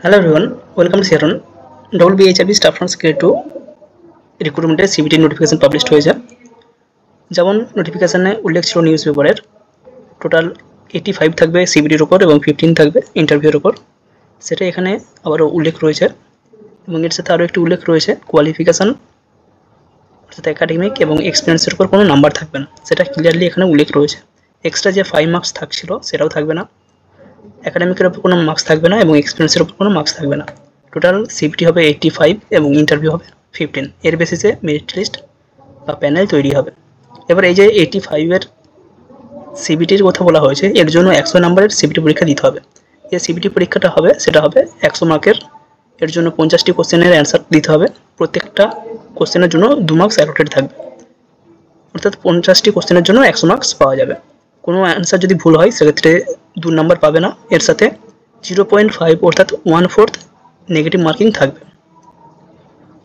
Hello everyone, welcome to Sharon. WBHRB Staff Nurse Grade 2 রিক্রুটমেন্টের CBT notification publish হয়েছে। যেমন নোটিফিকেশনে উল্লেখ ছিল নিউজ পেপারের টোটাল 85 থাকবে সিবিটির উপর এবং 15 থাকবে ইন্টারভিউর উপর, সেটা এখানে আবারও উল্লেখ রয়েছে এবং এর সাথে আরও একটি উল্লেখ রয়েছে কোয়ালিফিকেশান অর্থাৎ একাডেমিক এবং এক্সপিরিয়েন্সের উপর কোনো নাম্বার থাকবে না, সেটা ক্লিয়ারলি এখানে উল্লেখ রয়েছে। এক্সট্রা যে 5 মার্কস থাকছিল সেটাও থাকবে না, একাডেমিকের উপর কোনো মার্কস থাকবে না এবং এক্সপিরিয়েন্সের উপর কোনো মার্কস থাকবে না। টোটাল সিবিটি হবে 85 এবং ইন্টারভিউ হবে 15। এর বেসিসে মেরিট লিস্ট বা প্যানেল তৈরি হবে। এবার এই যে 85-এর সিবিটির কথা বলা হয়েছে, এর জন্য 100 নম্বরের সিবিটি পরীক্ষা দিতে হবে। যে সিবিটি পরীক্ষাটা হবে সেটা হবে 100 মার্কের। এর জন্য 50টি কোশ্চেনের অ্যান্সার দিতে হবে, প্রত্যেকটা কোশ্চেনের জন্য 2 মার্কস অ্যালোকেটেড থাকবে, অর্থাৎ 50টি কোশ্চেনের জন্য 100 মার্কস পাওয়া যাবে। কোনো অ্যান্সার যদি ভুল হয় সেক্ষেত্রে 2 নাম্বার পাবে না, এর সাথে 0.5 অর্থাৎ 1/4 নেগেটিভ মার্কিং থাকবে।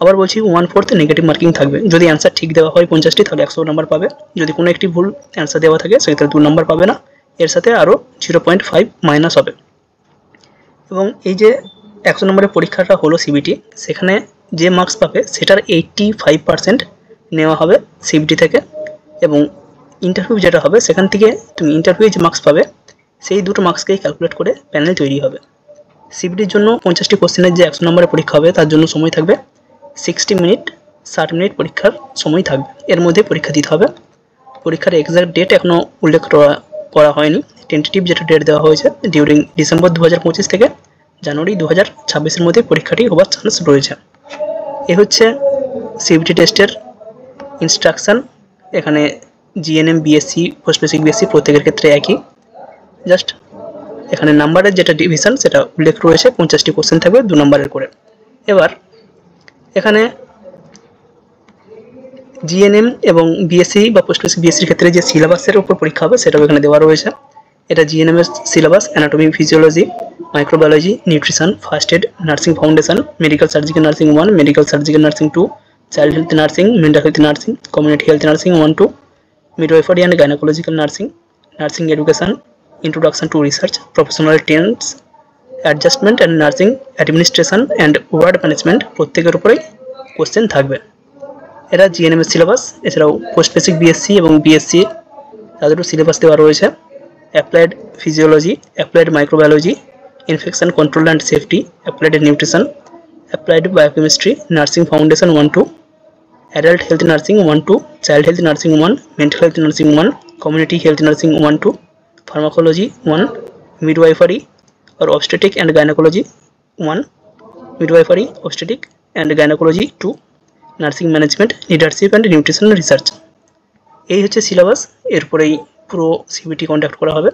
আবার বলছি 1/4 নেগেটিভ মার্কিং থাকবে। যদি অ্যান্সার ঠিক দেওয়া হয় 50টি তাহলে 100 নাম্বার পাবে, যদি কোনো একটি ভুল অ্যান্সার দেওয়া থাকে সেক্ষেত্রে 2 নাম্বার পাবে না, এর সাথে আরও 0.5 মাইনাস হবে। এবং এই যে 100 নম্বরের পরীক্ষাটা হলো সিবিটি, সেখানে যে মার্কস পাবে সেটার 85% নেওয়া হবে সিবিটি থেকে, এবং ইন্টারভিউ যেটা হবে সেখান থেকে তুমি ইন্টারভিউ যে মার্কস পাবে সেই দুটো মার্কসকেই ক্যালকুলেট করে প্যানেল তৈরি হবে। সিবিটির জন্য 50টি কোশ্চেনের যে 100 নম্বরের পরীক্ষা হবে তার জন্য সময় থাকবে 60 মিনিট, 60 মিনিট পরীক্ষার সময় থাকবে, এর মধ্যে পরীক্ষা দিতে হবে। পরীক্ষার এক্সাক্ট ডেট এখনও উল্লেখ করা হয়নি, টেন্টেটিভ যেটা ডেট দেওয়া হয়েছে ডিউরিং ডিসেম্বর 2025 থেকে জানুয়ারি 2026-এর মধ্যে পরীক্ষাটি হওয়ার চান্স রয়েছে। এ হচ্ছে সিবিটি টেস্টের ইনস্ট্রাকশান। এখানে GNM, BSc, post basic BSc প্রত্যেকের ক্ষেত্রে একই, জাস্ট এখানে নাম্বারের যেটা ডিভিশন সেটা উল্লেখ রয়েছে, 50টি কোশ্চেন থাকবে 2 নম্বরের করে। এবার এখানে জিএনএম এবং বিএসসি বা পোস্ট বেসিক বিএসসির ক্ষেত্রে যে সিলেবাসের উপর পরীক্ষা হবে সেটাও এখানে দেওয়া রয়েছে। এটা জিএনএম এর syllabus anatomy, physiology, microbiology, nutrition, first aid, nursing foundation, medical surgical nursing 1, medical surgical nursing 2, child health nursing, mental health nursing, community health nursing 1-2, midwifery and gynecological nursing, nursing education, introduction to research, professional trends, adjustment and nursing administration and ward management প্রত্যেকের উপরেই question থাকবে। এরা GNM এর syllabus. এছাড়াও post basic BSc এবং BSc তাদেরও syllabus দেওয়া রয়েছে। Applied physiology, applied microbiology, infection control and safety, applied nutrition, applied biochemistry, nursing foundation 1-2, adult health nursing 1-2, child health nursing 1, mental health nursing 1, community health nursing 1-2, pharmacology 1, midwifery or obstetric and gynecology 1, midwifery, obstetric and gynecology 2, nursing management, leadership and nutrition research। এই হচ্ছে syllabus, এরপরেই পুরো CBT conduct করা হবে।